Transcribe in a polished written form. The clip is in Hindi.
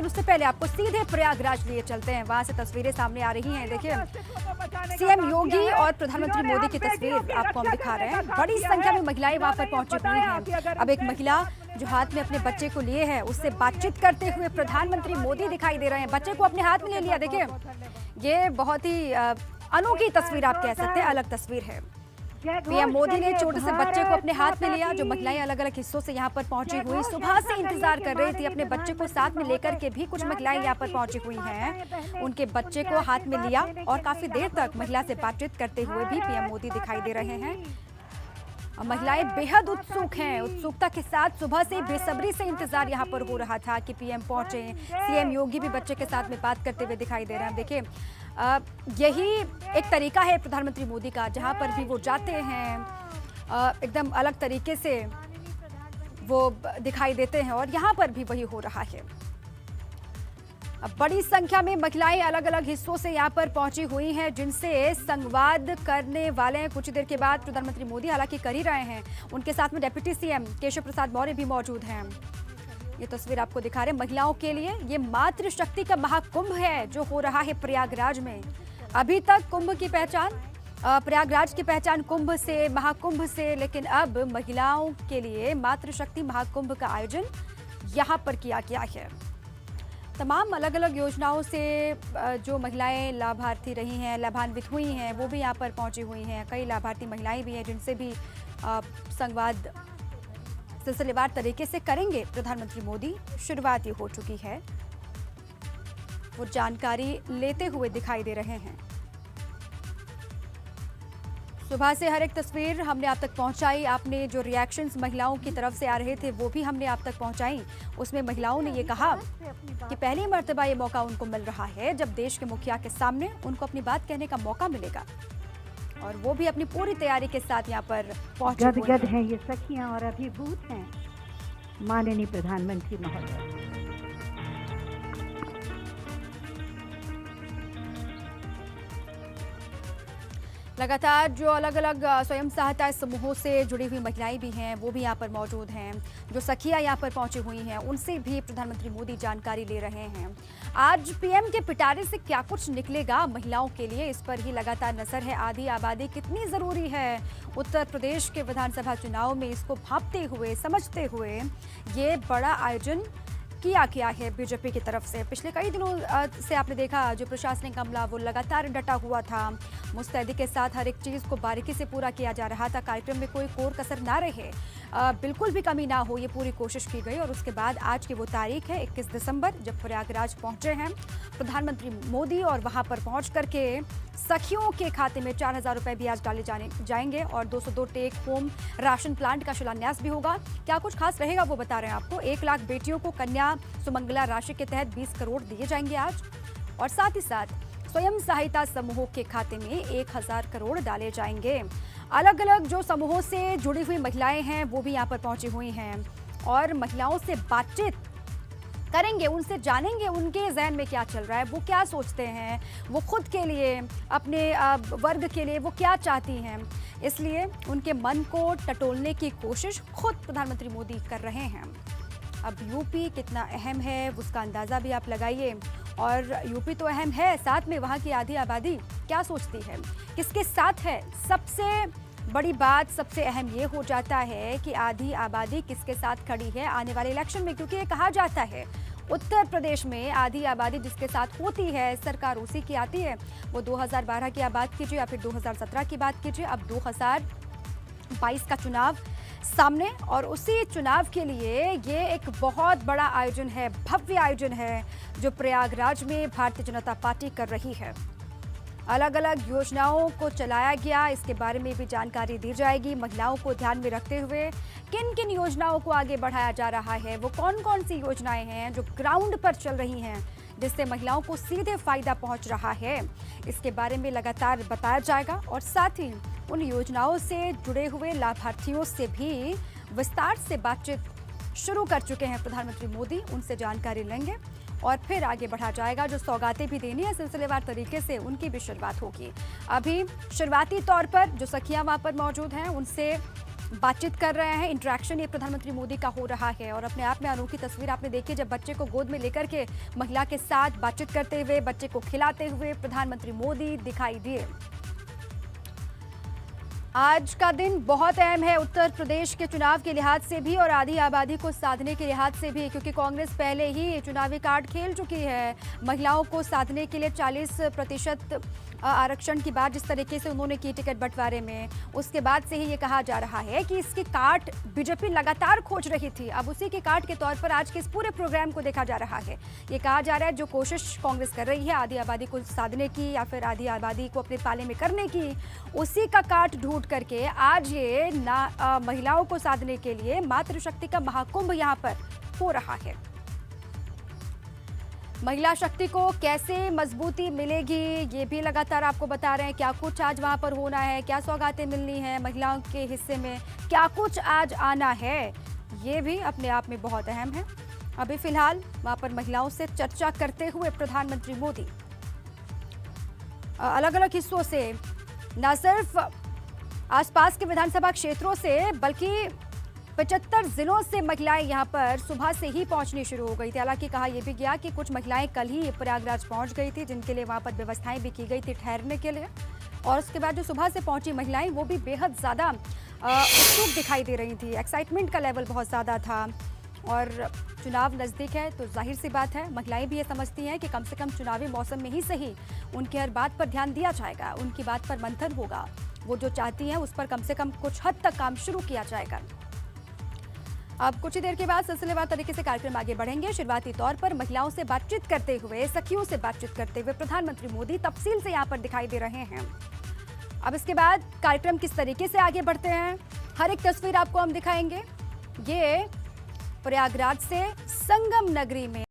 लेकिन उससे पहले आपको सीधे प्रयागराज लिए चलते हैं। वहां से तस्वीरें सामने आ रही हैं। देखिए सीएम योगी और प्रधानमंत्री मोदी की तस्वीर आपको हम दिखा रहे हैं। बड़ी संख्या में महिलाएं वहां पर पहुंची हुई हैं। अब एक महिला जो हाथ में अपने बच्चे को लिए है उससे बातचीत करते हुए प्रधानमंत्री मोदी दिखाई दे रहे हैं। बच्चे को अपने हाथ में ले लिया। देखिए ये बहुत ही अनोखी तस्वीर आप कह सकते हैं, अलग तस्वीर है। पीएम मोदी ने छोटे से बच्चे को अपने हाथ में लिया। जो महिलाएं अलग अलग हिस्सों से यहाँ पर पहुंची हुई, सुबह से इंतजार कर रही थी अपने बच्चे को साथ में लेकर के भी कुछ महिलाएं यहाँ पर पहुंची हुई हैं। उनके बच्चे को हाथ में लिया और काफी देर तक महिला से बातचीत करते हुए भी पीएम मोदी दिखाई दे रहे हैं। महिलाएं बेहद उत्सुक हैं। उत्सुकता के साथ सुबह से बेसब्री से इंतजार यहाँ पर हो रहा था कि पीएम पहुंचे। सीएम योगी भी बच्चे के साथ में बात करते हुए दिखाई दे रहे हैं। देखिए यही एक तरीका है प्रधानमंत्री मोदी का, जहां पर भी वो जाते हैं एकदम अलग तरीके से वो दिखाई देते हैं और यहाँ पर भी वही हो रहा है। अब बड़ी संख्या में महिलाएं अलग अलग हिस्सों से यहाँ पर पहुंची हुई हैं, जिनसे संवाद करने वाले हैं। कुछ देर के बाद प्रधानमंत्री मोदी हालांकि कर ही रहे हैं। उनके साथ में डिप्टी सीएम केशव प्रसाद मौर्य भी मौजूद हैं। ये तस्वीर आपको दिखा रहे हैं। महिलाओं के लिए ये मातृशक्ति का महाकुंभ है जो हो रहा है प्रयागराज में। अभी तक कुंभ की पहचान, प्रयागराज की पहचान कुंभ से, महाकुंभ से, लेकिन अब महिलाओं के लिए मातृशक्ति महाकुंभ का आयोजन यहाँ पर किया गया है। तमाम अलग अलग योजनाओं से जो महिलाएं लाभार्थी रही हैं, लाभान्वित हुई हैं, वो भी यहाँ पर पहुंची हुई हैं। कई लाभार्थी महिलाएं भी हैं जिनसे भी संवाद सिलसिलेवार तरीके से करेंगे प्रधानमंत्री मोदी। शुरुआत ही हो चुकी है, वो जानकारी लेते हुए दिखाई दे रहे हैं। सुबह से हर एक तस्वीर हमने आप तक पहुंचाई। आपने जो रिएक्शंस महिलाओं की तरफ से आ रहे थे वो भी हमने आप तक पहुंचाई। उसमें महिलाओं ने ये कहा कि पहली मर्तबा ये मौका उनको मिल रहा है जब देश के मुखिया के सामने उनको अपनी बात कहने का मौका मिलेगा, और वो भी अपनी पूरी तैयारी के साथ यहाँ पर पहुंचे हुए गदगद हैं ये सखियां और अभिभूत हैं माननीय प्रधानमंत्री महोदय। लगातार जो अलग अलग स्वयं सहायता समूहों से जुड़ी हुई महिलाएं भी हैं वो भी यहाँ पर मौजूद हैं। जो सखियां यहाँ पर पहुंची हुई हैं उनसे भी प्रधानमंत्री मोदी जानकारी ले रहे हैं। आज पीएम के पिटारे से क्या कुछ निकलेगा महिलाओं के लिए, इस पर ही लगातार नजर है। आधी आबादी कितनी जरूरी है उत्तर प्रदेश के विधानसभा चुनाव में, इसको भांपते हुए, समझते हुए ये बड़ा आयोजन किया गया है बीजेपी की तरफ से। पिछले कई दिनों से आपने देखा जो प्रशासनिक अमला वो लगातार डटा हुआ था। मुस्तैदी के साथ हर एक चीज़ को बारीकी से पूरा किया जा रहा था। कार्यक्रम में कोई कोर कसर ना रहे, बिल्कुल भी कमी ना हो, ये पूरी कोशिश की गई। और उसके बाद आज की वो तारीख है 21 दिसंबर, जब प्रयागराज पहुंचे हैं प्रधानमंत्री मोदी, और वहां पर पहुंच करके सखियों के खाते में 4,000 रुपए भी आज डाले जाएंगे और 202 टेक होम राशन प्लांट का शिलान्यास भी होगा। क्या कुछ खास रहेगा वो बता रहे हैं आपको। 1 लाख बेटियों को कन्या सुमंगला राशि के तहत 20 करोड़ दिए जाएंगे आज, और साथ ही साथ स्वयं सहायता समूहों के खाते में 1,000 करोड़ डाले जाएंगे। अलग अलग जो समूहों से जुड़ी हुई महिलाएं हैं वो भी यहाँ पर पहुंची हुई हैं और महिलाओं से बातचीत करेंगे, उनसे जानेंगे उनके जहन में क्या चल रहा है, वो क्या सोचते हैं, वो खुद के लिए, अपने वर्ग के लिए वो क्या चाहती हैं। इसलिए उनके मन को टटोलने की कोशिश खुद प्रधानमंत्री मोदी कर रहे हैं। अब यूपी कितना अहम है उसका अंदाज़ा भी आप लगाइए, और यूपी तो अहम है, साथ में वहाँ की आधी आबादी क्या सोचती है, किसके साथ है। सबसे बड़ी बात, सबसे अहम ये हो जाता है कि आधी आबादी किसके साथ खड़ी है आने वाले इलेक्शन में, क्योंकि ये कहा जाता है उत्तर प्रदेश में आधी आबादी जिसके साथ होती है सरकार उसी की आती है। वो 2012 की आप बात कीजिए या फिर 2017 की बात कीजिए, अब 2022 का चुनाव सामने, और उसी चुनाव के लिए ये एक बहुत बड़ा आयोजन है, भव्य आयोजन है जो प्रयागराज में भारतीय जनता पार्टी कर रही है। अलग अलग योजनाओं को चलाया गया, इसके बारे में भी जानकारी दी जाएगी। महिलाओं को ध्यान में रखते हुए किन किन योजनाओं को आगे बढ़ाया जा रहा है, वो कौन कौन सी योजनाएं हैं जो ग्राउंड पर चल रही हैं जिससे महिलाओं को सीधे फायदा पहुंच रहा है, इसके बारे में लगातार बताया जाएगा। और साथ ही उन योजनाओं से जुड़े हुए लाभार्थियों से भी विस्तार से बातचीत शुरू कर चुके हैं प्रधानमंत्री मोदी, उनसे जानकारी लेंगे और फिर आगे बढ़ा जाएगा। जो सौगातें भी देनी है सिलसिलेवार तरीके से, उनकी भी शुरुआत होगी। अभी शुरुआती तौर पर जो सखियां वहां पर मौजूद हैं उनसे बातचीत कर रहे हैं, इंटरेक्शन ये प्रधानमंत्री मोदी का हो रहा है और अपने आप में अनोखी तस्वीर आपने देखी जब बच्चे को गोद में लेकर के महिला के साथ बातचीत करते हुए, बच्चे को खिलाते हुए प्रधानमंत्री मोदी दिखाई दिए। आज का दिन बहुत अहम है उत्तर प्रदेश के चुनाव के लिहाज से भी और आधी आबादी को साधने के लिहाज से भी, क्योंकि कांग्रेस पहले ही चुनावी कार्ड खेल चुकी है। महिलाओं को साधने के लिए 40% आरक्षण की बात जिस तरीके से उन्होंने की टिकट बंटवारे में, उसके बाद से ही ये कहा जा रहा है कि इसकी काट बीजेपी लगातार खोज रही थी। अब उसी की काट के तौर पर आज के इस पूरे प्रोग्राम को देखा जा रहा है। ये कहा जा रहा है जो कोशिश कांग्रेस कर रही है आधी आबादी को साधने की या फिर आधी आबादी को अपने पाले में करने की, उसी का काट ढूंढ करके आज ये महिलाओं को साधने के लिए मातृशक्ति का महाकुंभ यहाँ पर हो रहा है। महिला शक्ति को कैसे मजबूती मिलेगी ये भी लगातार आपको बता रहे हैं। क्या कुछ आज वहां पर होना है, क्या सौगातें मिलनी है महिलाओं के हिस्से में, क्या कुछ आज आना है, ये भी अपने आप में बहुत अहम है। अभी फिलहाल वहां पर महिलाओं से चर्चा करते हुए प्रधानमंत्री मोदी अलग अलग हिस्सों से, न सिर्फ आसपास के विधानसभा क्षेत्रों से बल्कि 75 जिलों से महिलाएं यहां पर सुबह से ही पहुंचनी शुरू हो गई थी। हालांकि कहा यह भी गया कि कुछ महिलाएं कल ही प्रयागराज पहुंच गई थी, जिनके लिए वहां पर व्यवस्थाएं भी की गई थी ठहरने के लिए। और उसके बाद जो सुबह से पहुंची महिलाएं वो भी बेहद ज़्यादा उत्सुक दिखाई दे रही थी। एक्साइटमेंट का लेवल बहुत ज़्यादा था और चुनाव नज़दीक है तो जाहिर सी बात है महिलाएं भी ये समझती हैं कि कम से कम चुनावी मौसम में ही सही उनकी हर बात पर ध्यान दिया जाएगा, उनकी बात पर मंथन होगा, वो जो चाहती हैं उस पर कम से कम कुछ हद तक काम शुरू किया जाएगा। अब कुछ ही देर के बाद सिलसिलेवार तरीके से कार्यक्रम आगे बढ़ेंगे। शुरुआती तौर पर महिलाओं से बातचीत करते हुए, सखियों से बातचीत करते हुए प्रधानमंत्री मोदी तफसील से यहाँ पर दिखाई दे रहे हैं। अब इसके बाद कार्यक्रम किस तरीके से आगे बढ़ते हैं, हर एक तस्वीर आपको हम दिखाएंगे। ये प्रयागराज से संगम नगरी में